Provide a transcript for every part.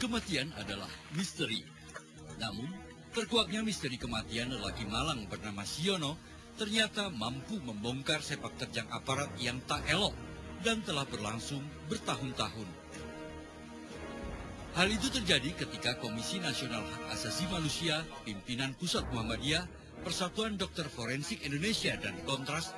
Kematian adalah misteri. Namun, terkuaknya misteri kematian lelaki Malang bernama Siono ternyata mampu membongkar sepak terjang aparat yang tak elok dan telah berlangsung bertahun-tahun. Hal itu terjadi ketika Komisi Nasional Hak Asasi Manusia, pimpinan Pusat Muhammadiyah, Persatuan Dokter Forensik Indonesia dan Kontras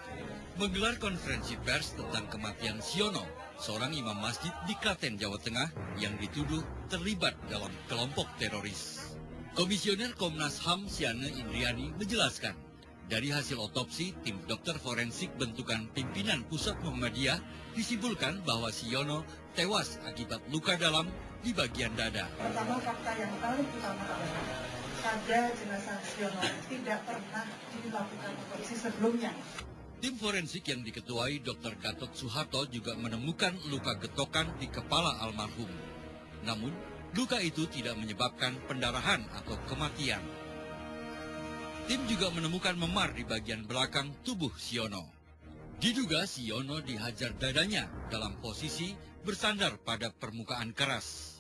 menggelar konferensi pers tentang kematian Siono, seorang imam masjid di Klaten, Jawa Tengah yang dituduh terlibat dalam kelompok teroris. Komisioner Komnas HAM Siane Indriani menjelaskan, dari hasil otopsi tim dokter forensik bentukan pimpinan Pusat Muhammadiyah disimpulkan bahwa Siono tewas akibat luka dalam di bagian dada. Pertama, fakta yang paling utama adalah pada jenazah Siono tidak pernah dilakukan otopsi sebelumnya. Tim forensik yang diketuai Dr. Gatot Suharto juga menemukan luka getokan di kepala almarhum. Namun, luka itu tidak menyebabkan pendarahan atau kematian. Tim juga menemukan memar di bagian belakang tubuh Siono. Diduga Siono dihajar dadanya dalam posisi bersandar pada permukaan keras.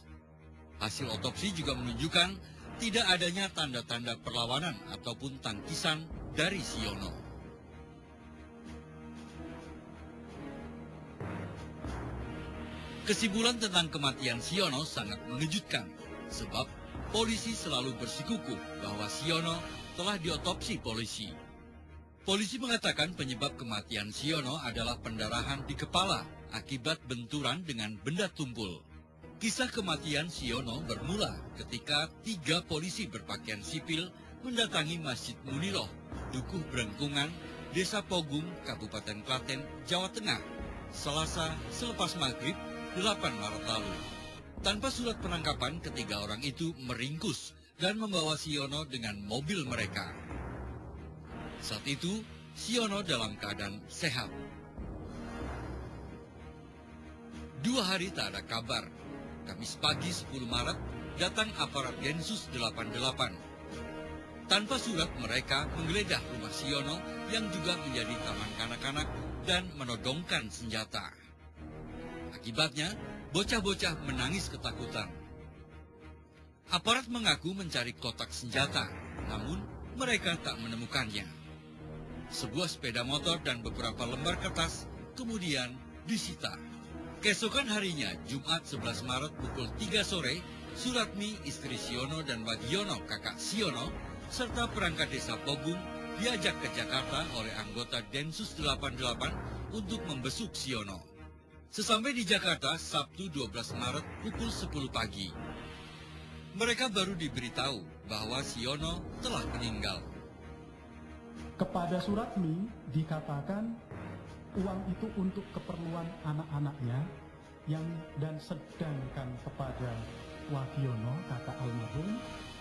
Hasil otopsi juga menunjukkan tidak adanya tanda-tanda perlawanan ataupun tangkisan dari Siono. Kesimpulan tentang kematian Siono sangat mengejutkan, sebab polisi selalu bersikukuh bahwa Siono telah diotopsi polisi. Polisi mengatakan penyebab kematian Siono adalah pendarahan di kepala akibat benturan dengan benda tumpul. Kisah kematian Siono bermula ketika 3 polisi berpakaian sipil mendatangi Masjid Muniloh, Dukuh Brengkungan, Desa Pogung, Kabupaten Klaten, Jawa Tengah, Selasa selepas maghrib 8 Maret lalu. Tanpa surat penangkapan, 3 orang itu meringkus dan membawa Siono dengan mobil mereka. Saat itu, Siono dalam keadaan sehat. 2 hari tak ada kabar. Kamis pagi 10 Maret, datang aparat Densus 88. Tanpa surat, mereka menggeledah rumah Siono yang juga menjadi taman kanak-kanak dan menodongkan senjata. Akibatnya, bocah-bocah menangis ketakutan. Aparat mengaku mencari kotak senjata, namun mereka tak menemukannya. Sebuah sepeda motor dan beberapa lembar kertas kemudian disita. Keesokan harinya, Jumat 11 Maret pukul 3 sore, Suratmi, istri Siono, dan Bagiono, kakak Siono, serta perangkat desa Pogung diajak ke Jakarta oleh anggota Densus 88 untuk membesuk Siono. Sesampai di Jakarta, Sabtu 12 Maret pukul 10 pagi. Mereka baru diberitahu bahwa Siono telah meninggal. Kepada Suratmi dikatakan uang itu untuk keperluan anak-anaknya dan sedangkan kepada Wahyono, kakak almarhum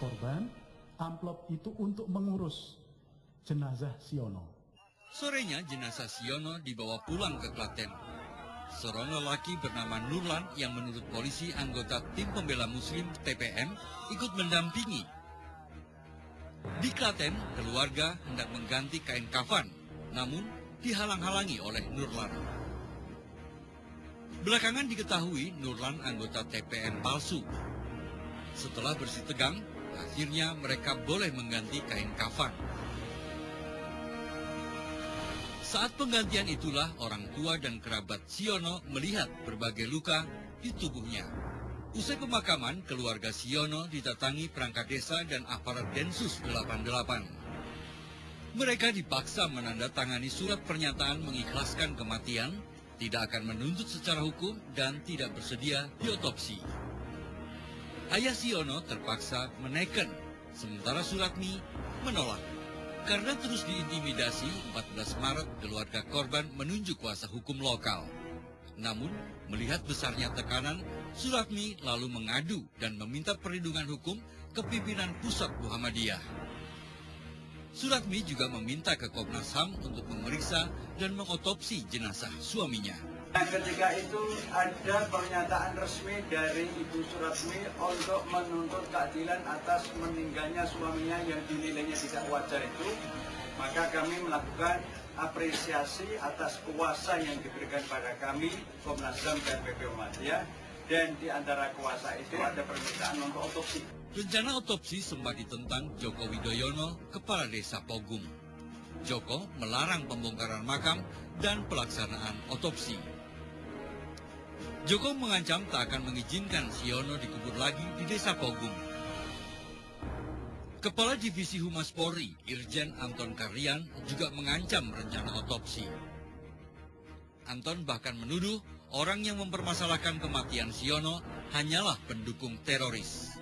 korban, amplop itu untuk mengurus jenazah Siono. Sorenya jenazah Siono dibawa pulang ke Klaten. Seorang lelaki bernama Nurlan yang menurut polisi anggota tim pembela muslim TPM ikut mendampingi. Di Klaten, keluarga hendak mengganti kain kafan, namun dihalang-halangi oleh Nurlan. Belakangan diketahui Nurlan anggota TPM palsu. Setelah bersih tegang, akhirnya mereka boleh mengganti kain kafan. Saat penggantian itulah orang tua dan kerabat Siono melihat berbagai luka di tubuhnya. Usai pemakaman, keluarga Siono didatangi perangkat desa dan aparat Densus 88. Mereka dipaksa menandatangani surat pernyataan mengikhlaskan kematian, tidak akan menuntut secara hukum, dan tidak bersedia diotopsi. Ayah Siono terpaksa meneken, sementara Suratmi menolak. Karena terus diintimidasi, 14 Maret keluarga korban menunjuk kuasa hukum lokal. Namun, melihat besarnya tekanan, Suratmi lalu mengadu dan meminta perlindungan hukum ke pimpinan Pusat Muhammadiyah. Suratmi juga meminta ke Komnas HAM untuk memeriksa dan mengotopsi jenazah suaminya. Ketika itu ada pernyataan resmi dari Ibu Suratmi untuk menuntut keadilan atas meninggalnya suaminya yang dinilainya tidak wajar itu, maka kami melakukan apresiasi atas kuasa yang diberikan pada kami, Komnas HAM dan PP Muhammadiyah, Dan di antara kuasa itu ada permintaan untuk otopsi. Rencana otopsi sempat ditentang Joko Widoyono, Kepala Desa Pogung. Joko melarang pembongkaran makam dan pelaksanaan otopsi. Joko mengancam tak akan mengizinkan Siono dikubur lagi di Desa Pogung. Kepala Divisi Humas Polri, Irjen Anton Karlian, juga mengancam rencana otopsi. Anton bahkan menuduh orang yang mempermasalahkan kematian Siono hanyalah pendukung teroris.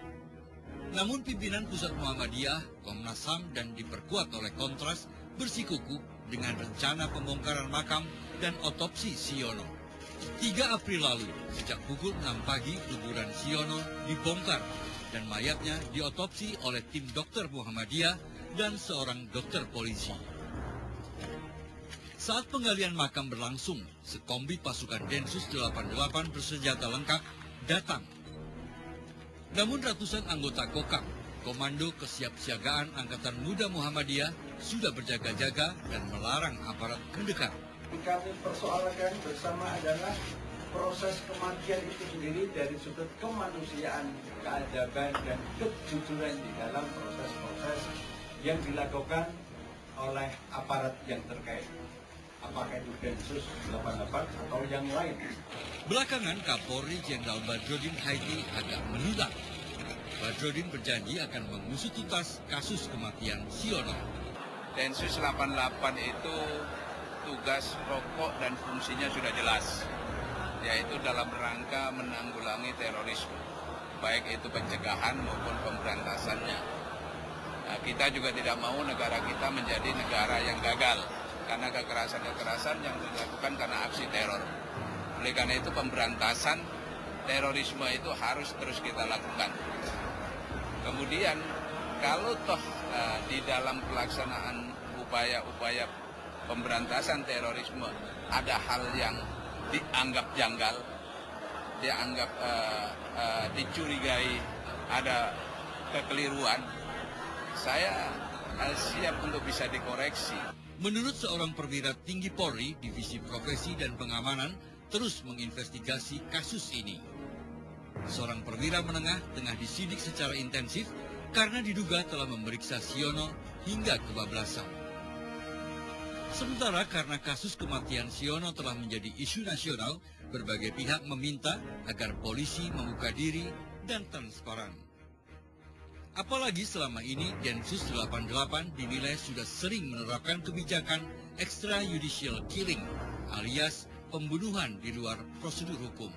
Namun pimpinan Pusat Muhammadiyah, Komnas HAM, dan diperkuat oleh Kontras bersikukuh dengan rencana pembongkaran makam dan otopsi Siono. 3 April lalu, sejak pukul 6 pagi, kuburan Siono dibongkar dan mayatnya diotopsi oleh tim dokter Muhammadiyah dan seorang dokter polisi. Saat penggalian makam berlangsung, sekombi pasukan Densus 88 bersenjata lengkap datang. Namun ratusan anggota Kokam, Komando Kesiapsiagaan Angkatan Muda Muhammadiyah, sudah berjaga-jaga dan melarang aparat mendekat. Kami persoalkan bersama adalah proses kematian itu sendiri dari sudut kemanusiaan, keadaban, dan kejujuran di dalam proses-proses yang dilakukan oleh aparat yang terkait. Apakah itu Densus 88 atau yang lain. Belakangan Kapolri Jenderal Badrodin Haiti agak melunak. Badrodin berjanji akan mengusut tuntas kasus kematian Siono. Densus 88 itu tugas pokok dan fungsinya sudah jelas, yaitu dalam rangka menanggulangi terorisme, baik itu pencegahan maupun pemberantasannya. Nah, kita juga tidak mau negara kita menjadi negara yang gagal karena kekerasan-kekerasan yang dilakukan karena aksi teror. Oleh karena itu pemberantasan terorisme itu harus terus kita lakukan. Kemudian kalau toh di dalam pelaksanaan upaya-upaya pemberantasan terorisme ada hal yang dianggap janggal, dianggap dicurigai ada kekeliruan, saya siap untuk bisa dikoreksi. Menurut seorang perwira tinggi Polri, Divisi Profesi dan Pengamanan terus menginvestigasi kasus ini. Seorang perwira menengah tengah disidik secara intensif karena diduga telah memeriksa Siono hingga kebablasan. Sementara karena kasus kematian Siono telah menjadi isu nasional, berbagai pihak meminta agar polisi membuka diri dan transparan. Apalagi selama ini Densus 88 dinilai sudah sering menerapkan kebijakan extrajudicial killing alias pembunuhan di luar prosedur hukum.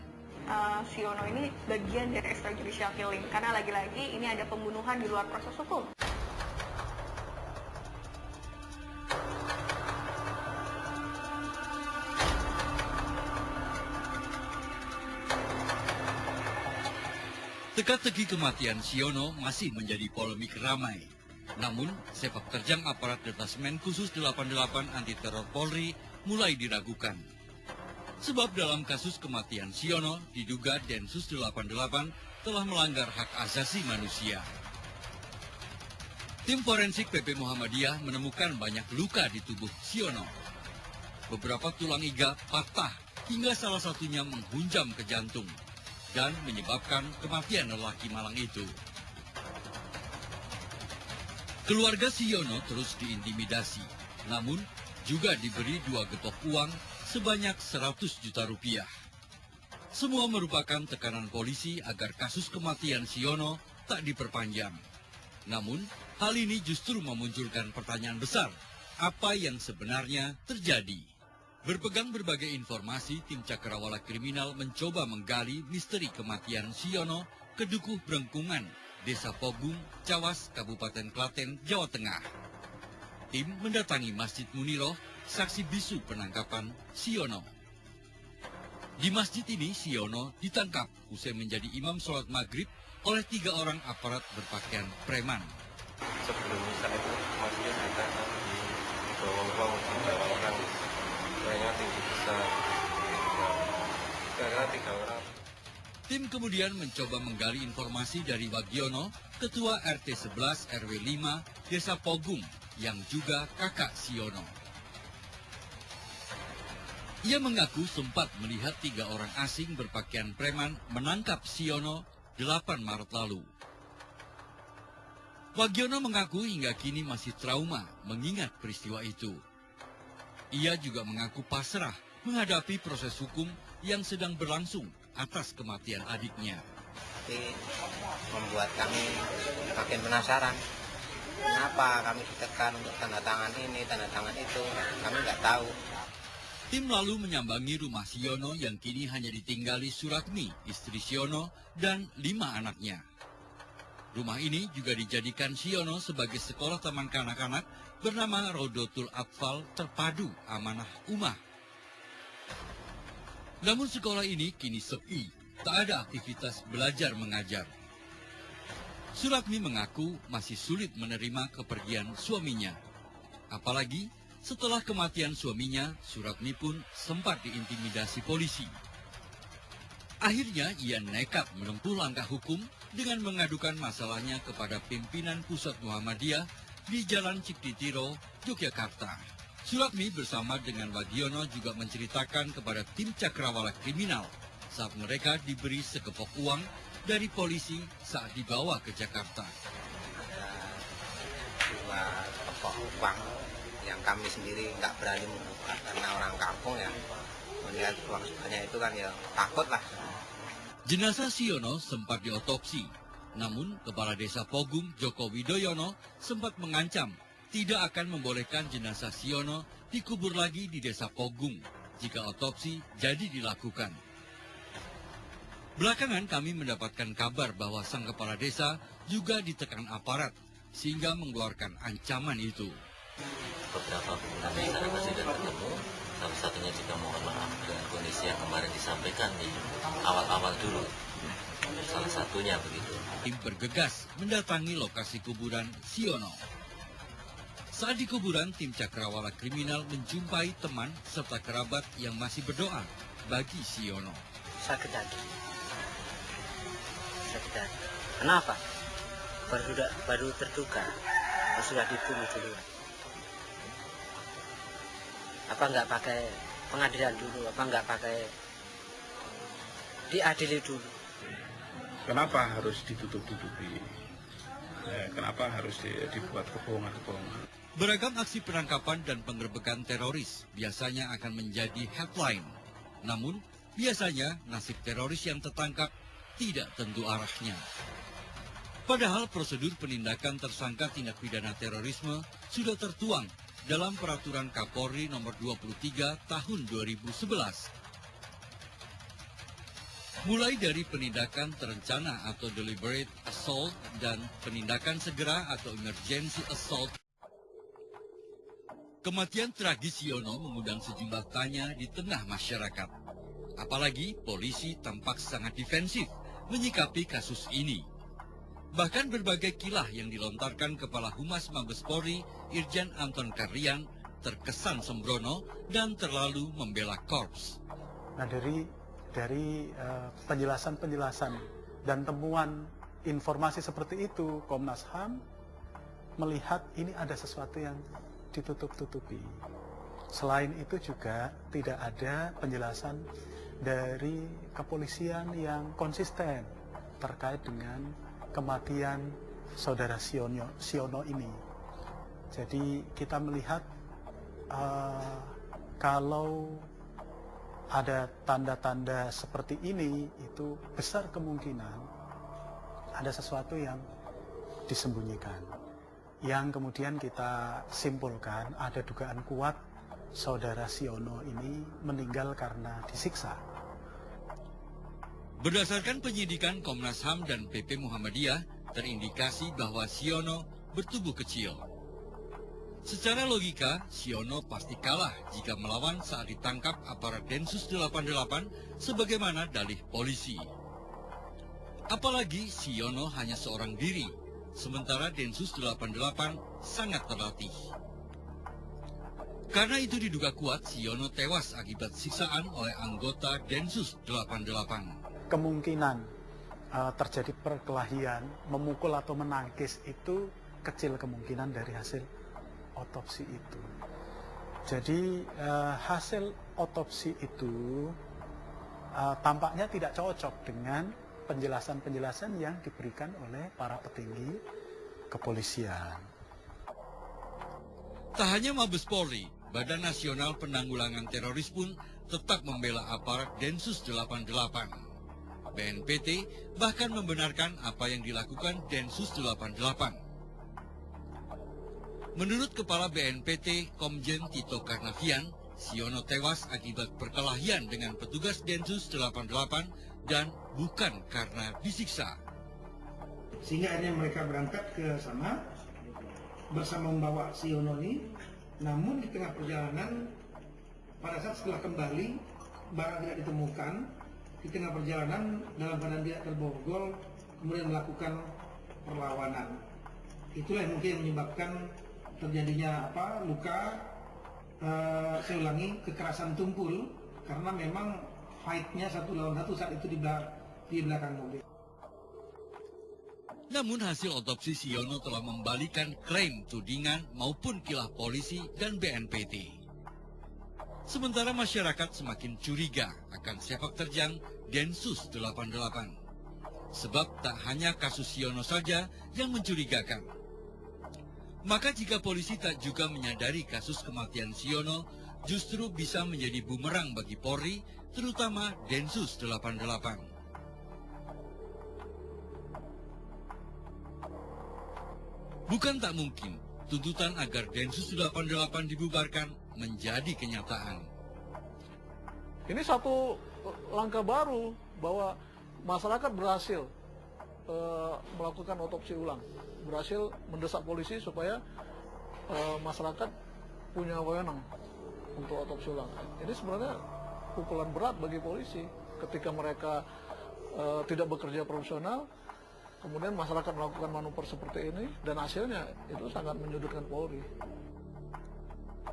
Siono ini bagian dari extrajudicial killing karena lagi-lagi ini ada pembunuhan di luar proses hukum. Teka-teki kematian Siono masih menjadi polemik ramai. Namun, sepak terjang aparat Detasmen Khusus 88 Anti Teror Polri mulai diragukan. Sebab dalam kasus kematian Siono, diduga Densus 88 telah melanggar hak asasi manusia. Tim forensik PP Muhammadiyah menemukan banyak luka di tubuh Siono. Beberapa tulang iga patah hingga salah satunya menghunjam ke jantung dan menyebabkan kematian lelaki malang itu. Keluarga Siono terus diintimidasi, namun juga diberi 2 gepok uang sebanyak 100 juta rupiah. Semua merupakan tekanan polisi agar kasus kematian Siono tak diperpanjang. Namun, hal ini justru memunculkan pertanyaan besar, apa yang sebenarnya terjadi? Berpegang berbagai informasi, tim Cakrawala Kriminal mencoba menggali misteri kematian Siono ke Dukuh Brengkungan, Desa Pogung, Cawas, Kabupaten Klaten, Jawa Tengah. Tim mendatangi Masjid Muniroh, saksi bisu penangkapan Siono. Di masjid ini, Siono ditangkap usai menjadi imam sholat maghrib oleh 3 orang aparat berpakaian preman. Sebelum misa itu masjid kita di bawah orang kayaknya tinggi besar karena 3 orang. Tim kemudian mencoba menggali informasi dari Wagiono, Ketua RT 11 RW 5 Desa Pogung, yang juga kakak Siono. Ia mengaku sempat melihat 3 orang asing berpakaian preman menangkap Siono 8 Maret lalu. Wagiono mengaku hingga kini masih trauma mengingat peristiwa itu. Ia juga mengaku pasrah menghadapi proses hukum yang sedang berlangsung atas kematian adiknya. Tapi membuat kami makin penasaran. Kenapa kami ditekan untuk tanda tangan ini, tanda tangan itu, kami nggak tahu. Tim lalu menyambangi rumah Siono yang kini hanya ditinggali Suratmi, istri Siono, dan 5 anaknya. Rumah ini juga dijadikan Siono sebagai sekolah taman kanak-kanak bernama Rodotul Atfal Terpadu Amanah Ummah. Namun sekolah ini kini sepi, tak ada aktivitas belajar mengajar. Suratmi mengaku masih sulit menerima kepergian suaminya. Apalagi setelah kematian suaminya, Suratmi pun sempat diintimidasi polisi. Akhirnya ia nekat menempuh langkah hukum dengan mengadukan masalahnya kepada pimpinan Pusat Muhammadiyah di Jalan Ciktitiro, Yogyakarta. Suratmi bersama dengan Wagiono juga menceritakan kepada tim Cakrawala Kriminal saat mereka diberi sekepok uang dari polisi saat dibawa ke Jakarta. Ada 2 pokok uang yang kami sendiri nggak berani membuka karena orang kampung ya melihat uang sebanyak itu kan ya takut lah. Jenazah Siono sempat diotopsi, namun Kepala Desa Pogung Joko Widoyono sempat mengancam tidak akan membolehkan jenazah Siono dikubur lagi di Desa Pogung jika otopsi jadi dilakukan. Belakangan kami mendapatkan kabar bahwa sang kepala desa juga ditekan aparat sehingga mengeluarkan ancaman itu. Beberapa bulan yang saya masih ketemu, salah satunya juga mohon maaf dengan kondisi yang kemarin disampaikan di awal-awal dulu. Salah satunya begitu. Tim bergegas mendatangi lokasi kuburan Siono. Saat di kuburan, tim Cakrawala Kriminal menjumpai teman serta kerabat yang masih berdoa bagi Siono. Sakit hati. Kenapa? Baru terduga, sudah dibunuh duluan. Apa nggak pakai pengadilan dulu? Apa nggak pakai diadili dulu? Kenapa harus ditutup-tutupi? Kenapa harus dibuat kebohongan-kebohongan? Beragam aksi penangkapan dan penggerbekan teroris biasanya akan menjadi headline. Namun, biasanya nasib teroris yang tertangkap tidak tentu arahnya. Padahal prosedur penindakan tersangka tindak pidana terorisme sudah tertuang dalam Peraturan Kapolri Nomor 23 Tahun 2011. Mulai dari penindakan terencana atau deliberate assault dan penindakan segera atau emergency assault. Kematian tragis Siono mengundang sejumlah tanya di tengah masyarakat. Apalagi polisi tampak sangat defensif menyikapi kasus ini. Bahkan berbagai kilah yang dilontarkan Kepala Humas Mabes Polri, Irjen Anton Karlian, terkesan sembrono dan terlalu membela korps. Nah, dari penjelasan-penjelasan dan temuan informasi seperti itu, Komnas HAM melihat ini ada sesuatu yang ditutup-tutupi. Selain itu juga tidak ada penjelasan dari kepolisian yang konsisten terkait dengan kematian saudara Siono ini. Jadi kita melihat kalau ada tanda-tanda seperti ini, itu besar kemungkinan ada sesuatu yang disembunyikan. Yang kemudian kita simpulkan ada dugaan kuat saudara Siono ini meninggal karena disiksa. Berdasarkan penyidikan Komnas HAM dan PP Muhammadiyah, terindikasi bahwa Siono bertubuh kecil. Secara logika, Siono pasti kalah jika melawan saat ditangkap aparat Densus 88 sebagaimana dalih polisi. Apalagi Siono hanya seorang diri, sementara Densus 88 sangat terlatih. Karena itu diduga kuat Siono tewas akibat siksaan oleh anggota Densus 88. Kemungkinan terjadi perkelahian, memukul atau menangkis itu kecil kemungkinan dari hasil otopsi itu. Jadi hasil otopsi itu tampaknya tidak cocok dengan penjelasan-penjelasan yang diberikan oleh para petinggi kepolisian. Tak hanya Mabes Polri, Badan Nasional Penanggulangan Teroris pun tetap membela aparat Densus 88. BNPT bahkan membenarkan apa yang dilakukan Densus 88. Menurut Kepala BNPT Komjen Tito Karnavian, Siono tewas akibat perkelahian dengan petugas Densus 88 dan bukan karena disiksa. Sehingga akhirnya mereka berangkat ke sana bersama membawa Siono ini, namun di tengah perjalanan pada saat setelah kembali barang tidak ditemukan, di tengah perjalanan dalam keadaan tidak terborgol kemudian melakukan perlawanan. Itulah yang mungkin menyebabkan terjadinya luka, saya ulangi, kekerasan tumpul karena memang fight-nya 1 lawan 1 saat itu di belakang mobil. Namun hasil otopsi Siono telah membalikan klaim tudingan maupun kilah polisi dan BNPT. Sementara masyarakat semakin curiga akan sepak terjang Densus 88. Sebab tak hanya kasus Siono saja yang mencurigakan. Maka jika polisi tak juga menyadari kasus kematian Siono, justru bisa menjadi bumerang bagi Polri, terutama Densus 88. Bukan tak mungkin, tuntutan agar Densus 88 dibubarkan menjadi kenyataan. Ini satu langkah baru bahwa masyarakat berhasil melakukan otopsi ulang, berhasil mendesak polisi supaya masyarakat punya wewenang untuk otopsi ulang. Ini sebenarnya pukulan berat bagi polisi ketika mereka tidak bekerja profesional. Kemudian masyarakat melakukan manuver seperti ini dan hasilnya itu sangat menyudutkan Polri.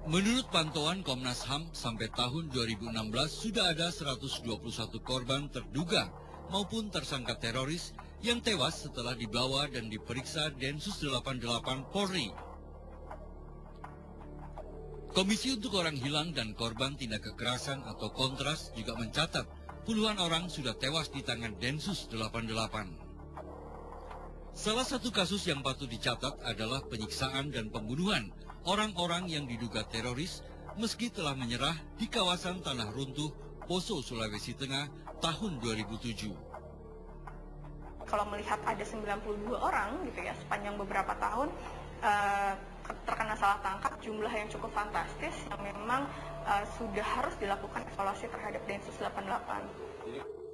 Menurut pantauan Komnas HAM, sampai tahun 2016 sudah ada 121 korban terduga maupun tersangka teroris yang tewas setelah dibawa dan diperiksa Densus 88 Polri. Komisi untuk Orang Hilang dan Korban Tindak Kekerasan atau Kontras juga mencatat puluhan orang sudah tewas di tangan Densus 88. Salah satu kasus yang patut dicatat adalah penyiksaan dan pembunuhan orang-orang yang diduga teroris meski telah menyerah di kawasan Tanah Runtuh, Poso, Sulawesi Tengah tahun 2007. Kalau melihat ada 92 orang gitu ya sepanjang beberapa tahun terkena salah tangkap, jumlah yang cukup fantastis yang memang sudah harus dilakukan evaluasi terhadap Densus 88.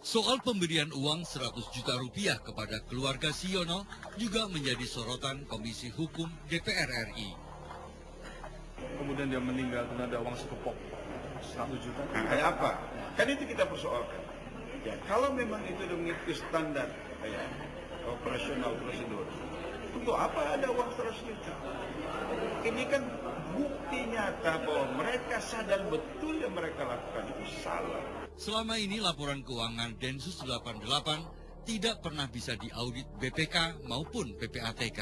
Soal pemberian uang 100 juta rupiah kepada keluarga Siono juga menjadi sorotan Komisi Hukum DPR RI. Kemudian dia meninggal karena ada uang sekepok 100 juta. Nah, kayak apa? Kan itu kita persoalkan. Ya, kalau memang itu mengikuti standar operasional prosedur, untuk apa ada uang 100 juta? Ini kan bukti nyata bahwa mereka sadar betul yang mereka lakukan itu salah. Selama ini laporan keuangan Densus 88 tidak pernah bisa diaudit BPK maupun PPATK,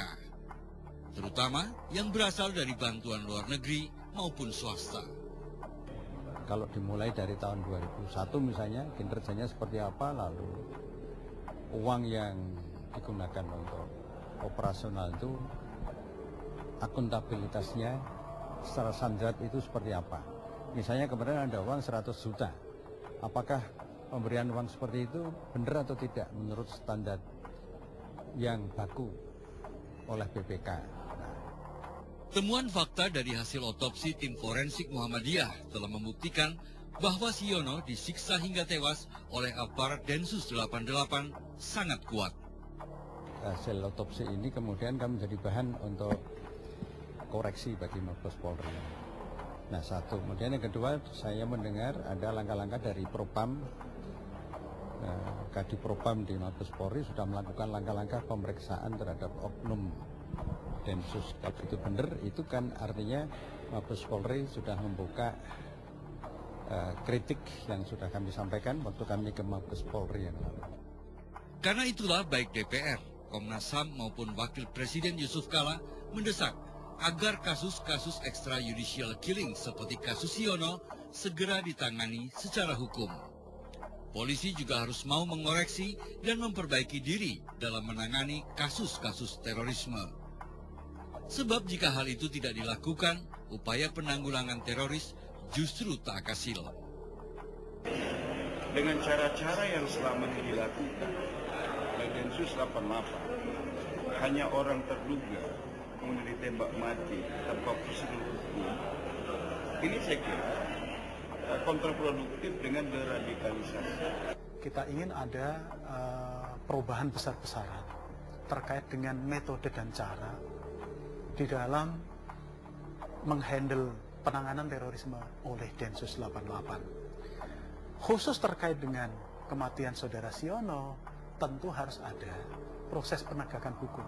terutama yang berasal dari bantuan luar negeri maupun swasta. Kalau dimulai dari tahun 2001 misalnya, kinerjanya seperti apa, lalu uang yang digunakan untuk operasional itu, akuntabilitasnya secara sanjat itu seperti apa. Misalnya kemarin ada uang 100 juta. Apakah pemberian uang seperti itu benar atau tidak menurut standar yang baku oleh BPK? Temuan fakta dari hasil otopsi tim forensik Muhammadiyah telah membuktikan bahwa Siono disiksa hingga tewas oleh aparat Densus 88 sangat kuat. Hasil otopsi ini kemudian kami menjadi bahan untuk koreksi bagi Mabes Polri. Nah, satu. Kemudian yang kedua, saya mendengar ada langkah-langkah dari Propam, Kadipropam di Mabes Polri sudah melakukan langkah-langkah pemeriksaan terhadap oknum Densus. Kalau itu benar, itu kan artinya Mabes Polri sudah membuka kritik yang sudah kami sampaikan waktu kami ke Mabes Polri yang lalu. Karena itulah baik DPR, Komnas HAM maupun Wakil Presiden Yusuf Kala mendesak agar kasus-kasus extrajudicial killing seperti kasus Siono segera ditangani secara hukum. Polisi juga harus mau mengoreksi dan memperbaiki diri dalam menangani kasus-kasus terorisme. Sebab jika hal itu tidak dilakukan, upaya penanggulangan teroris justru tak hasil. Dengan cara-cara yang selama ini dilakukan oleh Densus 88, hanya orang terduga kemudian ditembak mati tanpa prosedur hukum, ini saya kira kontraproduktif dengan deradikalisasi. Kita ingin ada perubahan besar-besaran terkait dengan metode dan cara di dalam menghandle penanganan terorisme oleh Densus 88. Khusus terkait dengan kematian saudara Siono, tentu harus ada proses penegakan hukum.